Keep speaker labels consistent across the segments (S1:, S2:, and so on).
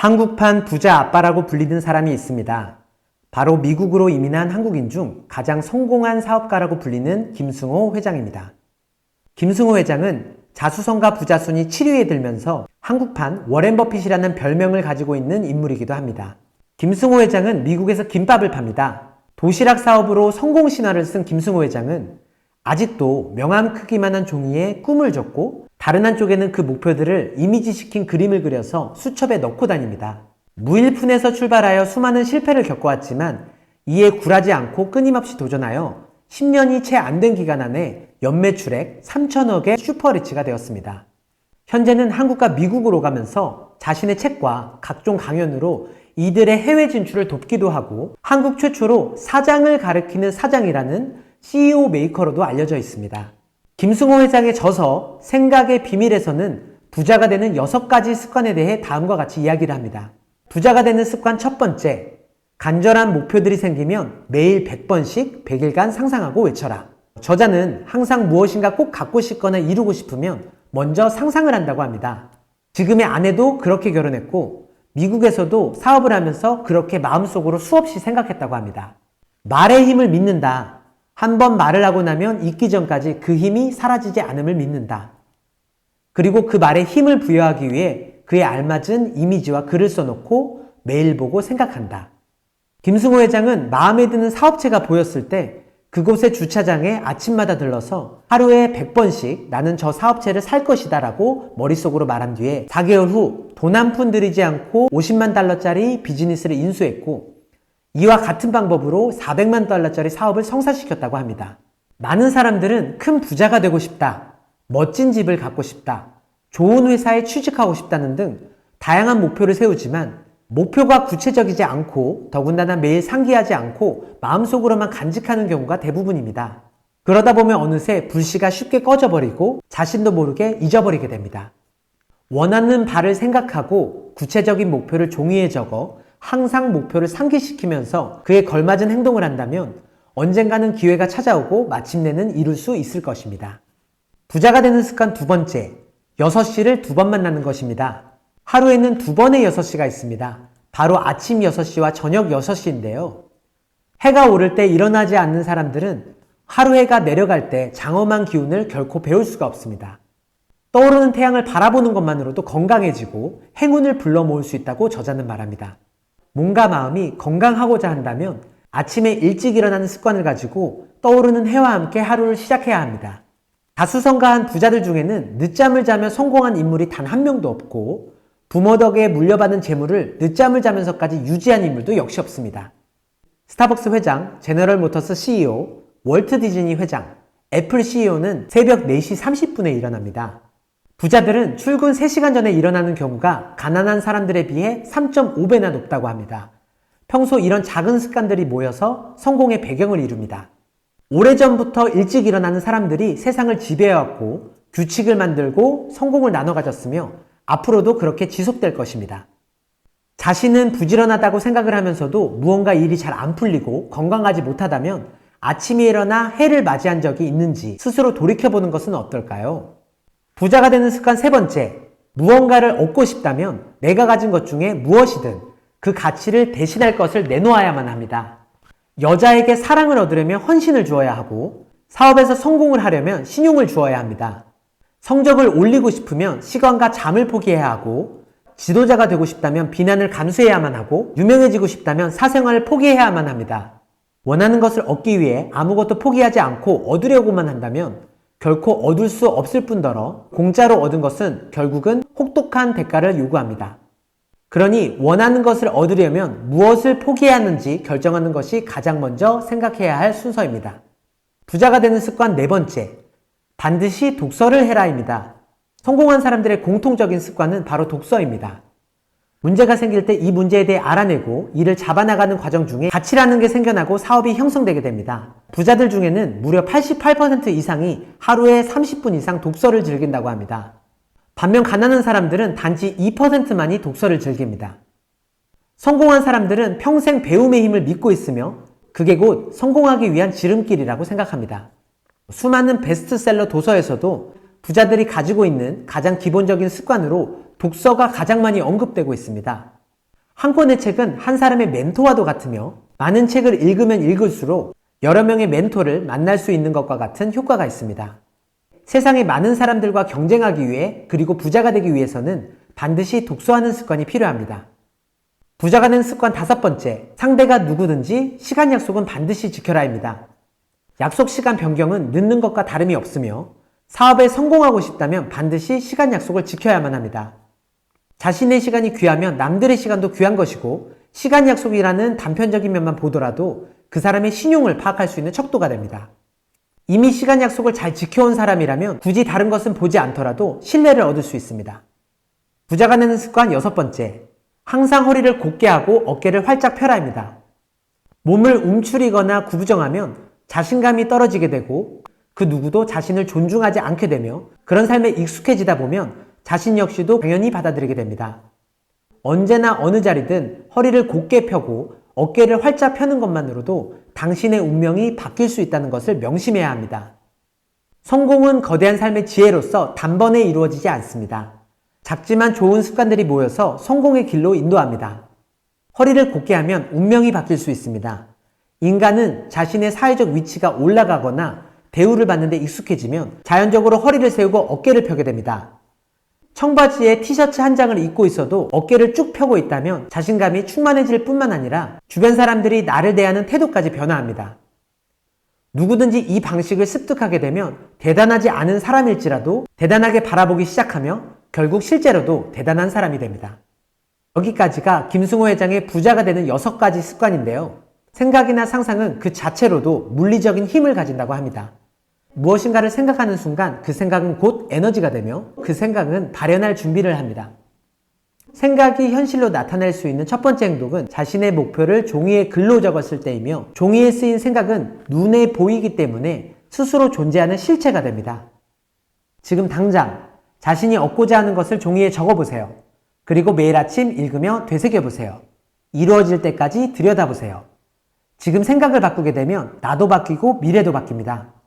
S1: 한국판 부자 아빠라고 불리는 사람이 있습니다. 바로 미국으로 이민한 한국인 중 가장 성공한 사업가라고 불리는 김승호 회장입니다. 김승호 회장은 자수성가 부자순위 7위에 들면서 한국판 워렌 버핏이라는 별명을 가지고 있는 인물이기도 합니다. 김승호 회장은 미국에서 김밥을 팝니다. 도시락 사업으로 성공 신화를 쓴 김승호 회장은 아직도 명함 크기만한 종이에 꿈을 적고 다른 한쪽에는 그 목표들을 이미지시킨 그림을 그려서 수첩에 넣고 다닙니다. 무일푼에서 출발하여 수많은 실패를 겪어왔지만 이에 굴하지 않고 끊임없이 도전하여 10년이 채 안 된 기간 안에 연매출액 3천억의 슈퍼리치가 되었습니다. 현재는 한국과 미국으로 가면서 자신의 책과 각종 강연으로 이들의 해외 진출을 돕기도 하고 한국 최초로 사장을 가리키는 사장이라는 CEO 메이커로도 알려져 있습니다. 김승호 회장의 저서 생각의 비밀에서는 부자가 되는 6가지 습관에 대해 다음과 같이 이야기를 합니다. 부자가 되는 습관 첫 번째, 간절한 목표들이 생기면 매일 100번씩 100일간 상상하고 외쳐라. 저자는 항상 무엇인가 꼭 갖고 싶거나 이루고 싶으면 먼저 상상을 한다고 합니다. 지금의 아내도 그렇게 결혼했고 미국에서도 사업을 하면서 그렇게 마음속으로 수없이 생각했다고 합니다. 말의 힘을 믿는다. 한번 말을 하고 나면 잊기 전까지 그 힘이 사라지지 않음을 믿는다. 그리고 그 말에 힘을 부여하기 위해 그에 알맞은 이미지와 글을 써놓고 매일 보고 생각한다. 김승호 회장은 마음에 드는 사업체가 보였을 때 그곳의 주차장에 아침마다 들러서 하루에 100번씩 나는 저 사업체를 살 것이다 라고 머릿속으로 말한 뒤에 4개월 후 돈 한 푼 들이지 않고 50만 달러짜리 비즈니스를 인수했고 이와 같은 방법으로 400만 달러짜리 사업을 성사시켰다고 합니다. 많은 사람들은 큰 부자가 되고 싶다, 멋진 집을 갖고 싶다, 좋은 회사에 취직하고 싶다는 등 다양한 목표를 세우지만 목표가 구체적이지 않고 더군다나 매일 상기하지 않고 마음속으로만 간직하는 경우가 대부분입니다. 그러다 보면 어느새 불씨가 쉽게 꺼져버리고 자신도 모르게 잊어버리게 됩니다. 원하는 바를 생각하고 구체적인 목표를 종이에 적어 항상 목표를 상기시키면서 그에 걸맞은 행동을 한다면 언젠가는 기회가 찾아오고 마침내는 이룰 수 있을 것입니다. 부자가 되는 습관 두 번째, 6시를 2번 만나는 것입니다. 하루에는 2번의 6시가 있습니다. 바로 아침 6시와 저녁 6시인데요. 해가 오를 때 일어나지 않는 사람들은 하루 해가 내려갈 때 장엄한 기운을 결코 배울 수가 없습니다. 떠오르는 태양을 바라보는 것만으로도 건강해지고 행운을 불러 모을 수 있다고 저자는 말합니다. 몸과 마음이 건강하고자 한다면 아침에 일찍 일어나는 습관을 가지고 떠오르는 해와 함께 하루를 시작해야 합니다. 다수성가한 부자들 중에는 늦잠을 자며 성공한 인물이 단 한 명도 없고 부모 덕에 물려받은 재물을 늦잠을 자면서까지 유지한 인물도 역시 없습니다. 스타벅스 회장, 제너럴모터스 CEO, 월트 디즈니 회장, 애플 CEO는 새벽 4시 30분에 일어납니다. 부자들은 출근 3시간 전에 일어나는 경우가 가난한 사람들에 비해 3.5배나 높다고 합니다. 평소 이런 작은 습관들이 모여서 성공의 배경을 이룹니다. 오래전부터 일찍 일어나는 사람들이 세상을 지배해왔고 규칙을 만들고 성공을 나눠 가졌으며 앞으로도 그렇게 지속될 것입니다. 자신은 부지런하다고 생각을 하면서도 무언가 일이 잘 안 풀리고 건강하지 못하다면 아침에 일어나 해를 맞이한 적이 있는지 스스로 돌이켜보는 것은 어떨까요? 부자가 되는 습관 세 번째, 무언가를 얻고 싶다면 내가 가진 것 중에 무엇이든 그 가치를 대신할 것을 내놓아야만 합니다. 여자에게 사랑을 얻으려면 헌신을 주어야 하고 사업에서 성공을 하려면 신용을 주어야 합니다. 성적을 올리고 싶으면 시간과 잠을 포기해야 하고 지도자가 되고 싶다면 비난을 감수해야만 하고 유명해지고 싶다면 사생활을 포기해야만 합니다. 원하는 것을 얻기 위해 아무것도 포기하지 않고 얻으려고만 한다면 결코 얻을 수 없을 뿐더러 공짜로 얻은 것은 결국은 혹독한 대가를 요구합니다. 그러니 원하는 것을 얻으려면 무엇을 포기해야 하는지 결정하는 것이 가장 먼저 생각해야 할 순서입니다. 부자가 되는 습관 네 번째, 반드시 독서를 해라입니다. 성공한 사람들의 공통적인 습관은 바로 독서입니다. 문제가 생길 때 이 문제에 대해 알아내고 이를 잡아나가는 과정 중에 가치라는 게 생겨나고 사업이 형성되게 됩니다. 부자들 중에는 무려 88% 이상이 하루에 30분 이상 독서를 즐긴다고 합니다. 반면 가난한 사람들은 단지 2%만이 독서를 즐깁니다. 성공한 사람들은 평생 배움의 힘을 믿고 있으며 그게 곧 성공하기 위한 지름길이라고 생각합니다. 수많은 베스트셀러 도서에서도 부자들이 가지고 있는 가장 기본적인 습관으로 독서가 가장 많이 언급되고 있습니다. 한 권의 책은 한 사람의 멘토와도 같으며 많은 책을 읽으면 읽을수록 여러 명의 멘토를 만날 수 있는 것과 같은 효과가 있습니다. 세상에 많은 사람들과 경쟁하기 위해 그리고 부자가 되기 위해서는 반드시 독서하는 습관이 필요합니다. 부자가 되는 습관 5번째, 상대가 누구든지 시간 약속은 반드시 지켜라입니다. 약속 시간 변경은 늦는 것과 다름이 없으며 사업에 성공하고 싶다면 반드시 시간 약속을 지켜야만 합니다. 자신의 시간이 귀하면 남들의 시간도 귀한 것이고 시간 약속이라는 단편적인 면만 보더라도 그 사람의 신용을 파악할 수 있는 척도가 됩니다. 이미 시간 약속을 잘 지켜온 사람이라면 굳이 다른 것은 보지 않더라도 신뢰를 얻을 수 있습니다. 부자가 되는 습관 6번째, 항상 허리를 곧게 하고 어깨를 활짝 펴라입니다. 몸을 움츠리거나 구부정하면 자신감이 떨어지게 되고 그 누구도 자신을 존중하지 않게 되며 그런 삶에 익숙해지다 보면 자신 역시도 당연히 받아들이게 됩니다. 언제나 어느 자리든 허리를 곧게 펴고 어깨를 활짝 펴는 것만으로도 당신의 운명이 바뀔 수 있다는 것을 명심해야 합니다. 성공은 거대한 삶의 지혜로서 단번에 이루어지지 않습니다. 작지만 좋은 습관들이 모여서 성공의 길로 인도합니다. 허리를 곧게 하면 운명이 바뀔 수 있습니다. 인간은 자신의 사회적 위치가 올라가거나 대우를 받는 데 익숙해지면 자연적으로 허리를 세우고 어깨를 펴게 됩니다. 청바지에 티셔츠 한 장을 입고 있어도 어깨를 쭉 펴고 있다면 자신감이 충만해질 뿐만 아니라 주변 사람들이 나를 대하는 태도까지 변화합니다. 누구든지 이 방식을 습득하게 되면 대단하지 않은 사람일지라도 대단하게 바라보기 시작하며 결국 실제로도 대단한 사람이 됩니다. 여기까지가 김승호 회장의 부자가 되는 6가지 습관인데요. 생각이나 상상은 그 자체로도 물리적인 힘을 가진다고 합니다. 무엇인가를 생각하는 순간 그 생각은 곧 에너지가 되며 그 생각은 발현할 준비를 합니다. 생각이 현실로 나타날 수 있는 첫 번째 행동은 자신의 목표를 종이에 글로 적었을 때이며 종이에 쓰인 생각은 눈에 보이기 때문에 스스로 존재하는 실체가 됩니다. 지금 당장 자신이 얻고자 하는 것을 종이에 적어보세요. 그리고 매일 아침 읽으며 되새겨보세요. 이루어질 때까지 들여다보세요. 지금 생각을 바꾸게 되면 나도 바뀌고 미래도 바뀝니다.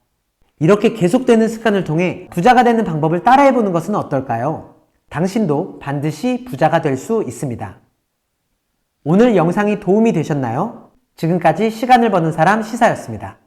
S1: 이렇게 계속되는 습관을 통해 부자가 되는 방법을 따라해보는 것은 어떨까요? 당신도 반드시 부자가 될 수 있습니다. 오늘 영상이 도움이 되셨나요? 지금까지 시간을 버는 사람 시사였습니다.